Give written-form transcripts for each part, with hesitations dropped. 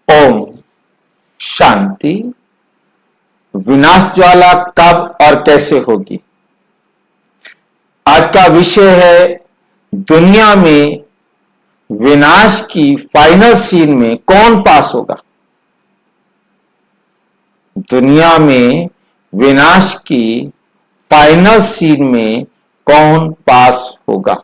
ओम शांति। विनाश ज्वाला कब और कैसे होगी? आज का विषय है दुनिया में विनाश की फाइनल सीन में कौन पास होगा। दुनिया में विनाश की फाइनल सीन में कौन पास होगा।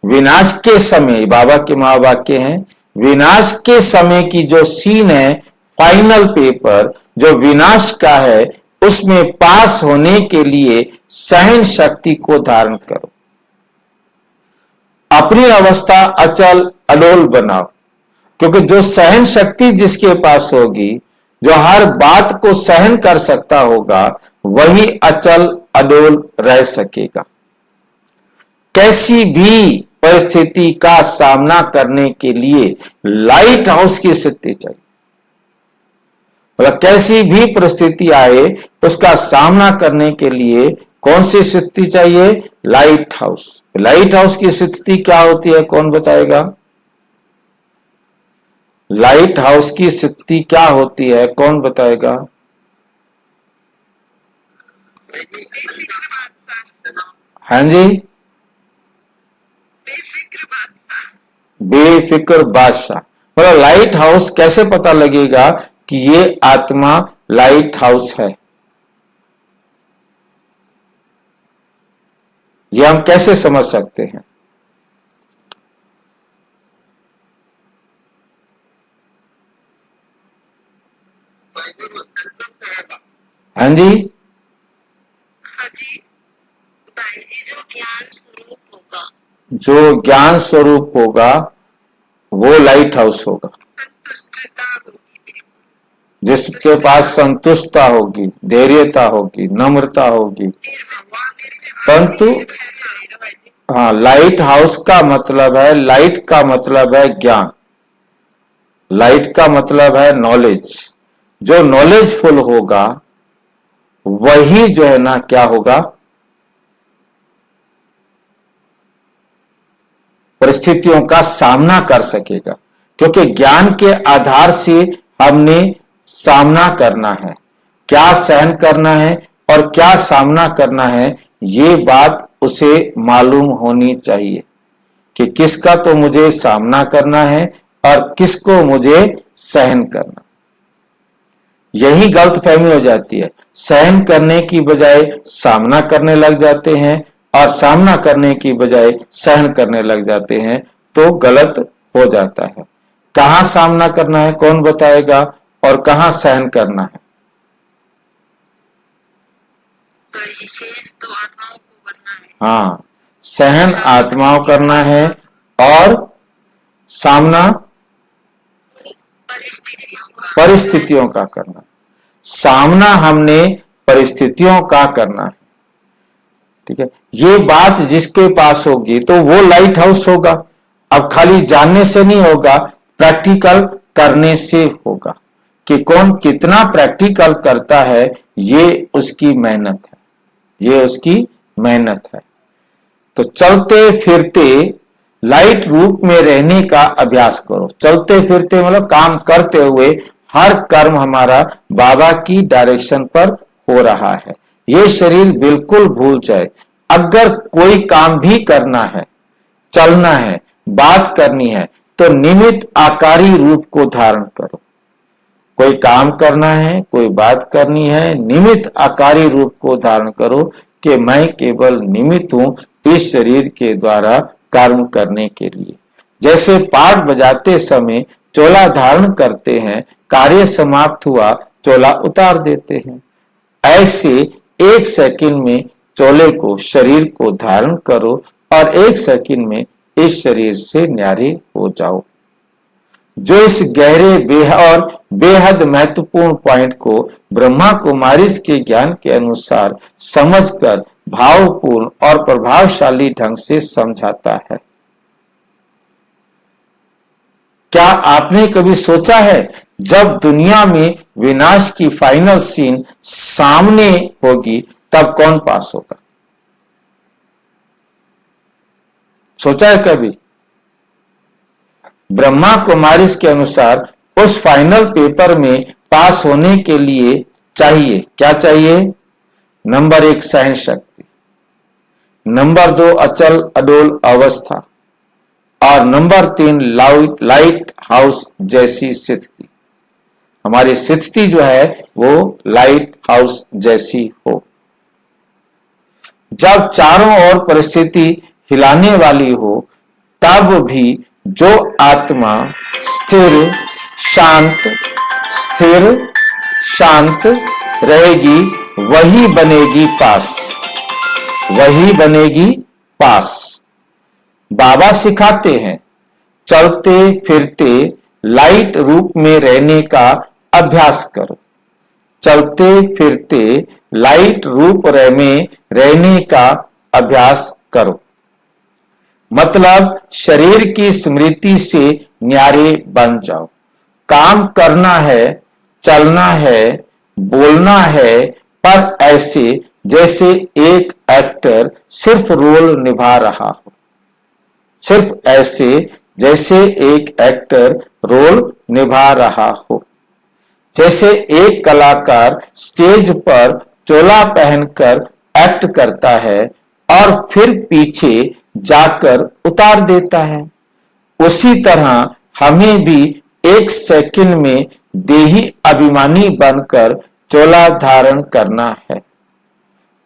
विनाश के समय, बाबा के महावाक्य हैं, विनाश के समय की जो सीन है, फाइनल पेपर जो विनाश का है, उसमें पास होने के लिए सहन शक्ति को धारण करो। अपनी अवस्था अचल अडोल बनाओ, क्योंकि जो सहन शक्ति जिसके पास होगी, जो हर बात को सहन कर सकता होगा, वही अचल अडोल रह सकेगा। कैसी भी परिस्थिति का सामना करने के लिए लाइट हाउस की स्थिति चाहिए। मतलब कैसी भी परिस्थिति आए, उसका सामना करने के लिए कौन सी स्थिति चाहिए? Light house. लाइट हाउस की स्थिति क्या होती है, कौन बताएगा? लाइट हाउस की स्थिति क्या होती है, कौन बताएगा? हाँ जी, बेफिक्र बादशाह। मतलब लाइट हाउस कैसे पता लगेगा कि ये आत्मा लाइट हाउस है? ये हम कैसे समझ सकते हैं? हाँ जी, जो ज्ञान स्वरूप होगा वो लाइट हाउस होगा। जिसके पास संतुष्टता होगी, धैर्यता होगी, नम्रता होगी। परंतु हाँ, लाइट हाउस का मतलब है, लाइट का मतलब है ज्ञान, लाइट का मतलब है नॉलेज। जो नॉलेजफुल होगा वही जो है ना, क्या होगा? परिस्थितियों का सामना कर सकेगा, क्योंकि ज्ञान के आधार से हमने सामना करना है। क्या सहन करना है और क्या सामना करना है, ये बात उसे मालूम होनी चाहिए कि किसका तो मुझे सामना करना है और किसको मुझे सहन करना। यही गलतफहमी हो जाती है। सहन करने की बजाय सामना करने लग जाते हैं और सामना करने की बजाय सहन करने लग जाते हैं, तो गलत हो जाता है। कहां सामना करना है, कौन बताएगा? और कहां सहन करना है? हाँ, सहन आत्माओं करना है और सामना परिस्थितियों का करना। सामना हमने परिस्थितियों का करना है, ठीक है। ये बात जिसके पास होगी तो वो लाइट हाउस होगा। अब खाली जानने से नहीं होगा, प्रैक्टिकल करने से होगा कि कौन कितना प्रैक्टिकल करता है। ये उसकी मेहनत है, ये उसकी मेहनत है। तो चलते फिरते लाइट रूप में रहने का अभ्यास करो। चलते फिरते मतलब काम करते हुए हर कर्म हमारा बाबा की डायरेक्शन पर हो रहा है। ये शरीर बिल्कुल भूल जाए। अगर कोई काम भी करना है, चलना है, बात करनी है, तो निमित्त आकारी रूप को धारण करो। कोई काम करना है, कोई बात करनी है, निमित्त आकारी रूप को धारण करो कि मैं केवल निमित्त हूं इस शरीर के द्वारा कर्म करने के लिए। जैसे पाठ बजाते समय चोला धारण करते हैं, कार्य समाप्त हुआ चोला उतार देते हैं। ऐसे एक सेकंड में चोले को, शरीर को धारण करो और एक सेकंड में इस शरीर से न्यारे हो जाओ। जो इस गहरे और बेहद महत्वपूर्ण पॉइंट को ब्रह्मा कुमारी के ज्ञान के अनुसार समझकर भावपूर्ण और प्रभावशाली ढंग से समझाता है। क्या आपने कभी सोचा है, जब दुनिया में विनाश की फाइनल सीन सामने होगी तब कौन पास होगा? सोचा है कभी? ब्रह्मा कुमारी के अनुसार उस फाइनल पेपर में पास होने के लिए चाहिए, क्या चाहिए? नंबर 1 सहन शक्ति, नंबर 2 अचल अडोल अवस्था, और नंबर 3 लाइट हाउस जैसी स्थिति। हमारी स्थिति जो है वो लाइट हाउस जैसी हो। जब चारों ओर परिस्थिति हिलाने वाली हो तब भी जो आत्मा स्थिर शांत रहेगी वही बनेगी पास, वही बनेगी पास। बाबा सिखाते हैं चलते फिरते लाइट रूप में रहने का अभ्यास करो, चलते फिरते लाइट रूप में रहने का अभ्यास करो। मतलब शरीर की स्मृति से न्यारे बन जाओ। काम करना है, चलना है, बोलना है, पर ऐसे जैसे एक एक्टर सिर्फ रोल निभा रहा हो, सिर्फ ऐसे जैसे एक एक्टर रोल निभा रहा हो। जैसे एक कलाकार स्टेज पर चोला पहनकर एक्ट करता है और फिर पीछे जाकर उतार देता है, उसी तरह हमें भी एक सेकंड में देही अभिमानी बनकर चोला धारण करना है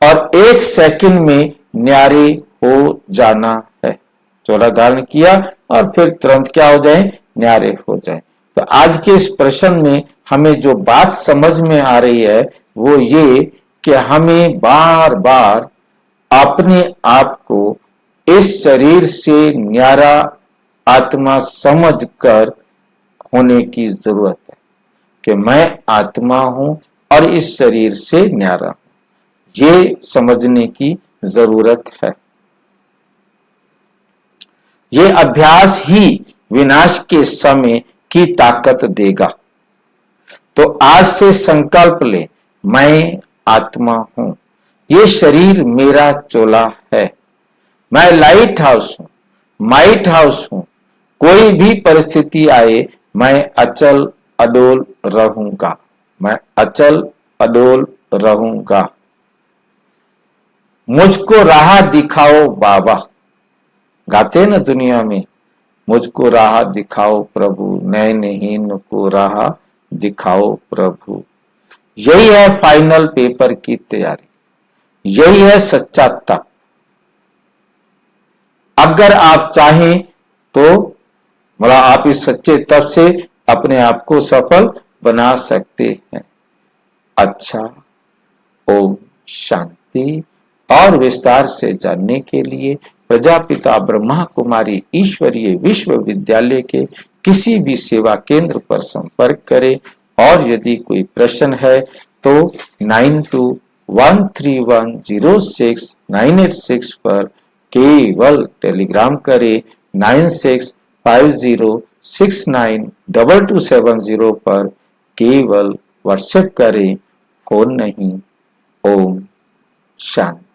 और एक सेकंड में न्यारे हो जाना है। चोला धारण किया और फिर तुरंत क्या हो जाए? न्यारे हो जाए। तो आज के इस प्रश्न में हमें जो बात समझ में आ रही है वो ये कि हमें बार बार अपने आप को इस शरीर से न्यारा आत्मा समझकर होने की जरूरत है कि मैं आत्मा हूं और इस शरीर से न्यारा हूं, ये समझने की जरूरत है। ये अभ्यास ही विनाश के समय की ताकत देगा। तो आज से संकल्प ले, मैं आत्मा हूं, ये शरीर मेरा चोला है, मैं लाइट हाउस हूं, माइट हाउस हूं, कोई भी परिस्थिति आए मैं अचल अडोल रहूंगा, मैं अचल अडोल रहूंगा। मुझको राह दिखाओ बाबा, गाते ना दुनिया में, मुझको राह दिखाओ प्रभु, नैनहीन को राह दिखाओ प्रभु। यही है फाइनल पेपर की तैयारी, यही है सच्चा तप। अगर आप चाहें तो मतलब आप इस सच्चे तप से अपने आप को सफल बना सकते हैं। अच्छा, ओम शांति। और विस्तार से जानने के लिए प्रजापिता ब्रह्मा कुमारी ईश्वरीय विश्वविद्यालय के किसी भी सेवा केंद्र पर संपर्क करें। और यदि कोई प्रश्न है तो 9213106986 पर केवल टेलीग्राम करें, 9650692270 पर केवल व्हाट्सएप करें, फोन नहीं। ओम शांति।